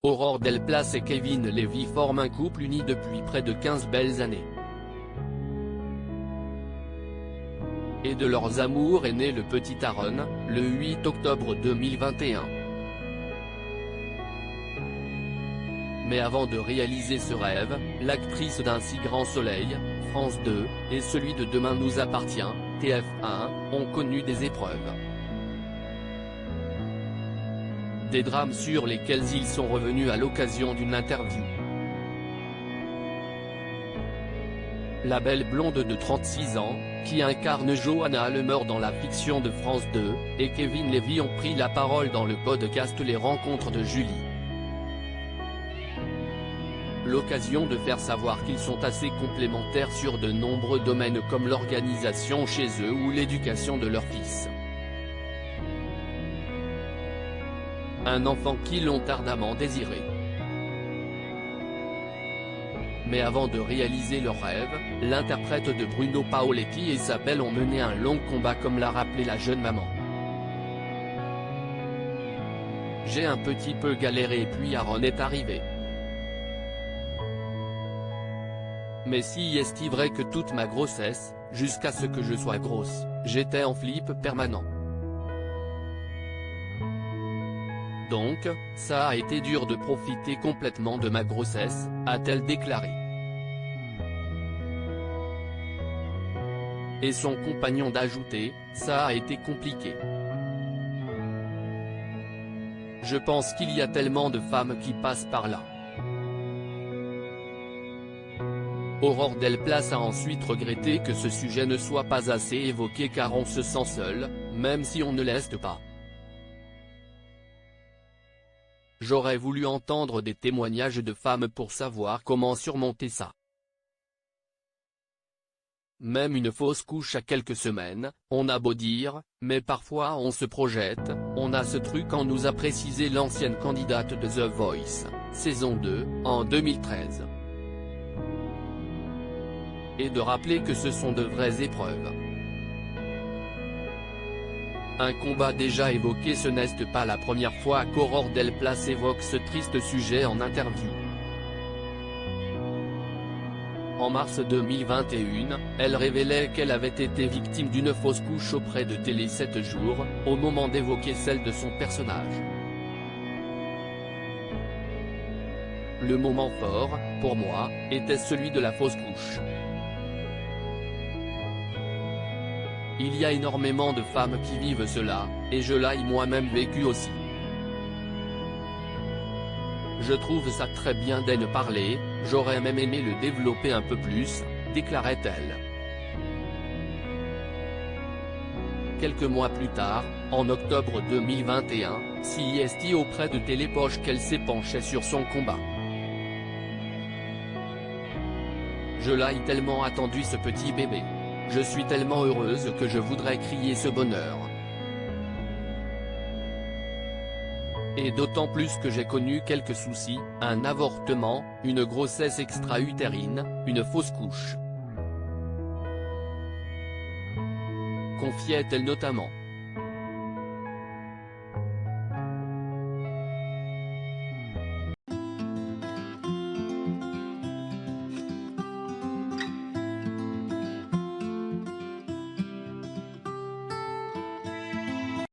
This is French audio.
Aurore Delplace et Kevin Levy forment un couple uni depuis près de 15 belles années. Et de leurs amours est né le petit Aaron, le 8 octobre 2021. Mais avant de réaliser ce rêve, l'actrice d'un si grand soleil, France 2, et celui de Demain nous appartient, TF1, ont connu des épreuves. Des drames sur lesquels ils sont revenus à l'occasion d'une interview. La belle blonde de 36 ans, qui incarne Johanna Lemeur dans la fiction de France 2, et Kevin Levy ont pris la parole dans le podcast Les Rencontres de Julie. L'occasion de faire savoir qu'ils sont assez complémentaires sur de nombreux domaines comme l'organisation chez eux ou l'éducation de leur fils. Un enfant qu'ils l'ont ardemment désiré. Mais avant de réaliser leur rêve, l'interprète de Bruno Paoletti et sa belle ont mené un long combat comme l'a rappelé la jeune maman. J'ai un petit peu galéré et puis Aaron est arrivé. Mais si est-il vrai que toute ma grossesse, jusqu'à ce que je sois grosse, j'étais en flip permanent. Donc, ça a été dur de profiter complètement de ma grossesse, a-t-elle déclaré. Et son compagnon d'ajouter, ça a été compliqué. Je pense qu'il y a tellement de femmes qui passent par là. Aurore Delplace a ensuite regretté que ce sujet ne soit pas assez évoqué car on se sent seul, même si on ne l'est pas. J'aurais voulu entendre des témoignages de femmes pour savoir comment surmonter ça. Même une fausse couche à quelques semaines, on a beau dire, mais parfois on se projette, on a ce truc en nous a précisé l'ancienne candidate de The Voice, saison 2, en 2013. Et de rappeler que ce sont de vraies épreuves. Un combat déjà évoqué, ce n'est pas la première fois qu'Aurore Delplace évoque ce triste sujet en interview. En mars 2021, elle révélait qu'elle avait été victime d'une fausse couche auprès de Télé 7 jours, au moment d'évoquer celle de son personnage. Le moment fort, pour moi, était celui de la fausse couche. Il y a énormément de femmes qui vivent cela, et je l'ai moi-même vécu aussi. Je trouve ça très bien d'en parler, j'aurais même aimé le développer un peu plus, déclarait-elle. Quelques mois plus tard, en octobre 2021, c'est auprès de Télépoche qu'elle s'est penchée sur son combat. Je l'ai tellement attendu ce petit bébé. Je suis tellement heureuse que je voudrais crier ce bonheur. Et d'autant plus que j'ai connu quelques soucis, un avortement, une grossesse extra-utérine, une fausse couche. Confiait-elle notamment.